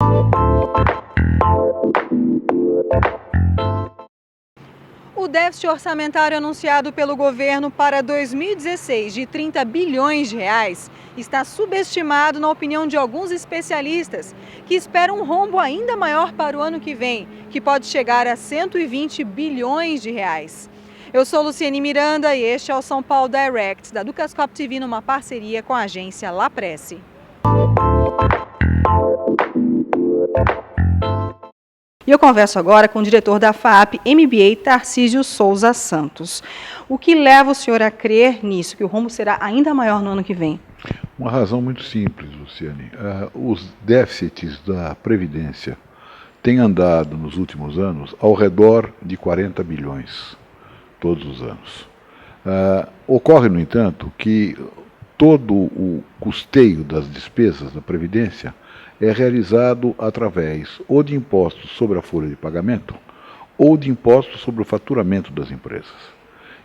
O déficit orçamentário anunciado pelo governo para 2016 de 30 bilhões de reais está subestimado na opinião de alguns especialistas, que esperam um rombo ainda maior para o ano que vem, que pode chegar a 120 bilhões de reais. Eu sou Luciane Miranda e este é o São Paulo Direct, da Ducascop TV, numa parceria com a agência La Presse. E eu converso agora com o diretor da FAAP MBA, Tarcísio Souza Santos. O que leva o senhor a crer nisso, que o rombo será ainda maior no ano que vem? Uma razão muito simples, Luciane. Os déficits da Previdência têm andado nos últimos anos ao redor de 40 bilhões, todos os anos. Ocorre, no entanto, que todo o custeio das despesas da Previdência é realizado através ou de impostos sobre a folha de pagamento ou de impostos sobre o faturamento das empresas.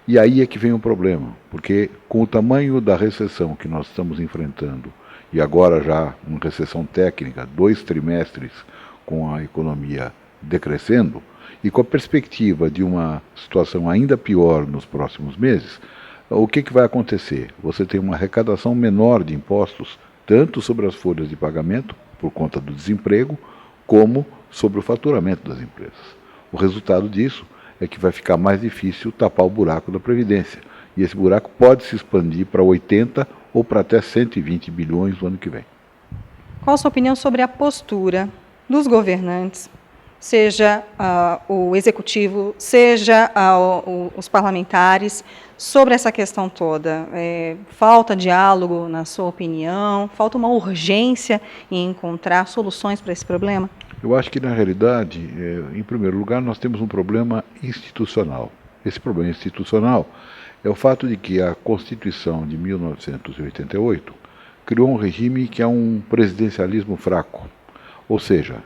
E aí é que vem o problema, porque com o tamanho da recessão que nós estamos enfrentando, e agora já uma recessão técnica, 2 trimestres com a economia decrescendo, e com a perspectiva de uma situação ainda pior nos próximos meses, o que vai acontecer? Você tem uma arrecadação menor de impostos, tanto sobre as folhas de pagamento, por conta do desemprego, como sobre o faturamento das empresas. O resultado disso é que vai ficar mais difícil tapar o buraco da Previdência. E esse buraco pode se expandir para 80 ou para até 120 bilhões no ano que vem. Qual a sua opinião sobre a postura dos governantes, seja o executivo, seja os parlamentares, sobre essa questão toda? Falta diálogo, na sua opinião? Falta uma urgência em encontrar soluções para esse problema? Eu acho que, na realidade, em primeiro lugar, nós temos um problema institucional. Esse problema institucional é o fato de que a Constituição de 1988 criou um regime que é um presidencialismo fraco. Ou seja,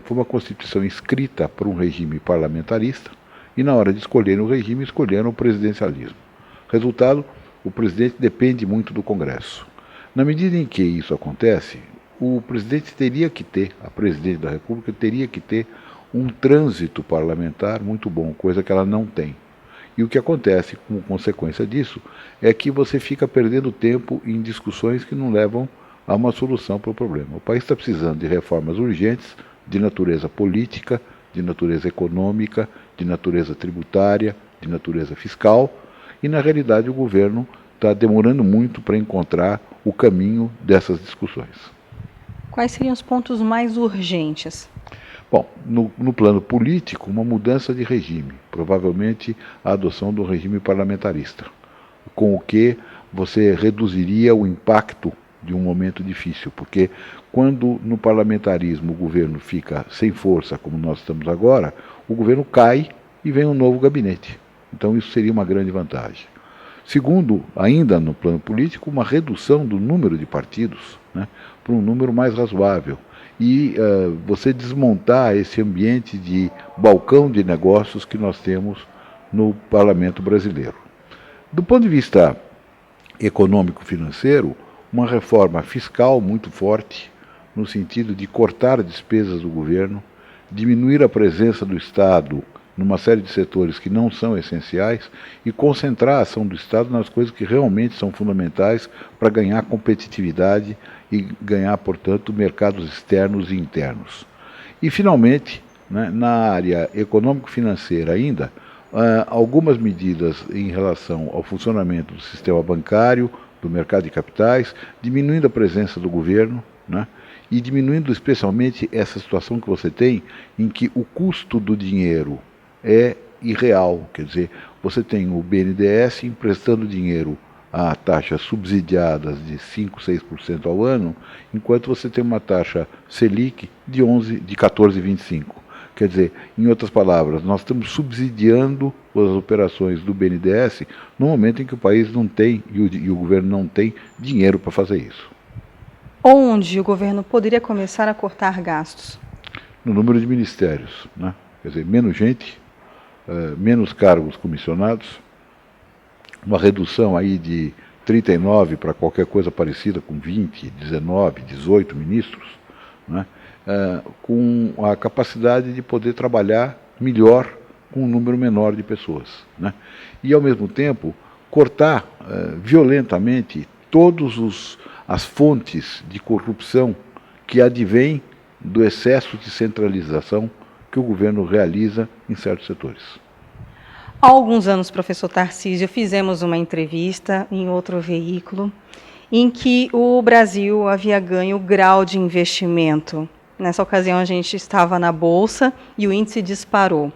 foi uma Constituição escrita por um regime parlamentarista e, na hora de escolher o regime, escolheram o presidencialismo. Resultado, o presidente depende muito do Congresso. Na medida em que isso acontece, o presidente teria que ter, a presidente da República teria que ter um trânsito parlamentar muito bom, coisa que ela não tem. E o que acontece como consequência disso é que você fica perdendo tempo em discussões que não levam a uma solução para o problema. O país está precisando de reformas urgentes, de natureza política, de natureza econômica, de natureza tributária, de natureza fiscal, e na realidade o governo está demorando muito para encontrar o caminho dessas discussões. Quais seriam os pontos mais urgentes? Bom, no plano político, uma mudança de regime, provavelmente a adoção do regime parlamentarista, com o que você reduziria o impacto de um momento difícil, porque quando no parlamentarismo o governo fica sem força, como nós estamos agora, o governo cai e vem um novo gabinete. Então isso seria uma grande vantagem. Segundo, ainda no plano político, uma redução do número de partidos, né, para um número mais razoável. E você desmontar esse ambiente de balcão de negócios que nós temos no parlamento brasileiro. Do ponto de vista econômico-financeiro, uma reforma fiscal muito forte, no sentido de cortar despesas do governo, diminuir a presença do Estado numa série de setores que não são essenciais e concentrar a ação do Estado nas coisas que realmente são fundamentais para ganhar competitividade e ganhar, portanto, mercados externos e internos. E, finalmente, né, na área econômico-financeira ainda, algumas medidas em relação ao funcionamento do sistema bancário, do mercado de capitais, diminuindo a presença do governo, né, e diminuindo especialmente essa situação que você tem em que o custo do dinheiro é irreal, quer dizer, você tem o BNDES emprestando dinheiro a taxas subsidiadas de 5, 6% ao ano, enquanto você tem uma taxa Selic de 14,25%. Quer dizer, em outras palavras, nós estamos subsidiando as operações do BNDES no momento em que o país não tem, e o governo não tem, dinheiro para fazer isso. Onde o governo poderia começar a cortar gastos? No número de ministérios, né? Quer dizer, menos gente, menos cargos comissionados, uma redução aí de 39 para qualquer coisa parecida com 20, 19, 18 ministros, né? com a capacidade de poder trabalhar melhor com um número menor de pessoas, né? E, ao mesmo tempo, cortar violentamente todas as fontes de corrupção que advêm do excesso de centralização que o governo realiza em certos setores. Há alguns anos, professor Tarcísio, fizemos uma entrevista em outro veículo em que o Brasil havia ganho grau de investimento. Nessa ocasião, a gente estava na Bolsa e o índice disparou.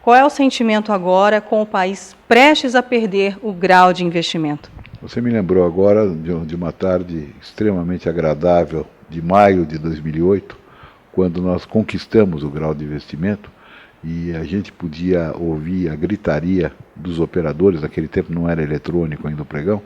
Qual é o sentimento agora com o país prestes a perder o grau de investimento? Você me lembrou agora de uma tarde extremamente agradável de maio de 2008, quando nós conquistamos o grau de investimento e a gente podia ouvir a gritaria dos operadores. Naquele tempo não era eletrônico ainda o pregão,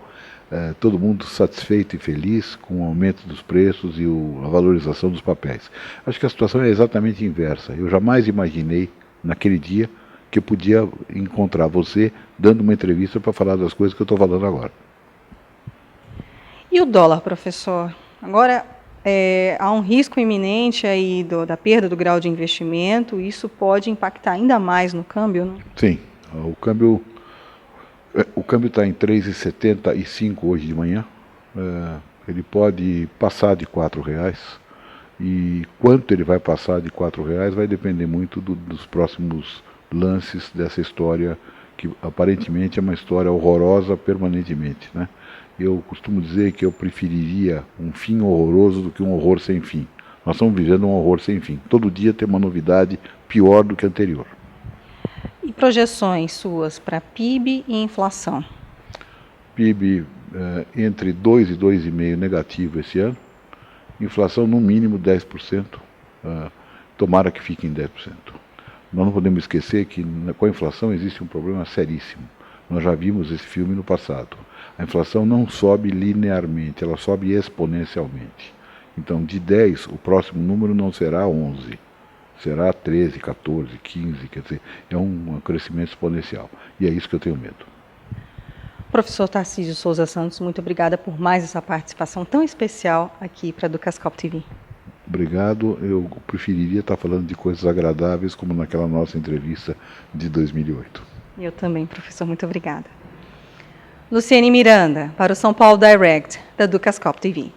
todo mundo satisfeito e feliz com o aumento dos preços e a valorização dos papéis. Acho que a situação é exatamente inversa. Eu jamais imaginei, naquele dia, que eu podia encontrar você dando uma entrevista para falar das coisas que eu estou falando agora. E o dólar, professor? Agora, há um risco iminente aí da perda do grau de investimento. Isso pode impactar ainda mais no câmbio, não? Sim, o câmbio está em 3,75 hoje de manhã. Ele pode passar de R$4. E quanto ele vai passar de R$4 vai depender muito dos próximos lances dessa história, que aparentemente é uma história horrorosa permanentemente, né? Eu costumo dizer que eu preferiria um fim horroroso do que um horror sem fim. Nós estamos vivendo um horror sem fim. Todo dia tem uma novidade pior do que a anterior. E projeções suas para PIB e inflação? PIB entre 2 e 2,5% negativo esse ano. Inflação no mínimo 10%. Tomara que fique em 10%. Nós não podemos esquecer que com a inflação existe um problema seríssimo. Nós já vimos esse filme no passado. A inflação não sobe linearmente, ela sobe exponencialmente. Então, de 10, o próximo número não será 11, será 13, 14, 15, quer dizer, é um crescimento exponencial. E é isso que eu tenho medo. Professor Tarcísio Souza Santos, muito obrigada por mais essa participação tão especial aqui para a Ducascope TV. Obrigado, eu preferiria estar falando de coisas agradáveis como naquela nossa entrevista de 2008. Eu também, professor, muito obrigada. Luciene Miranda, para o São Paulo Direct, da Ducascope TV.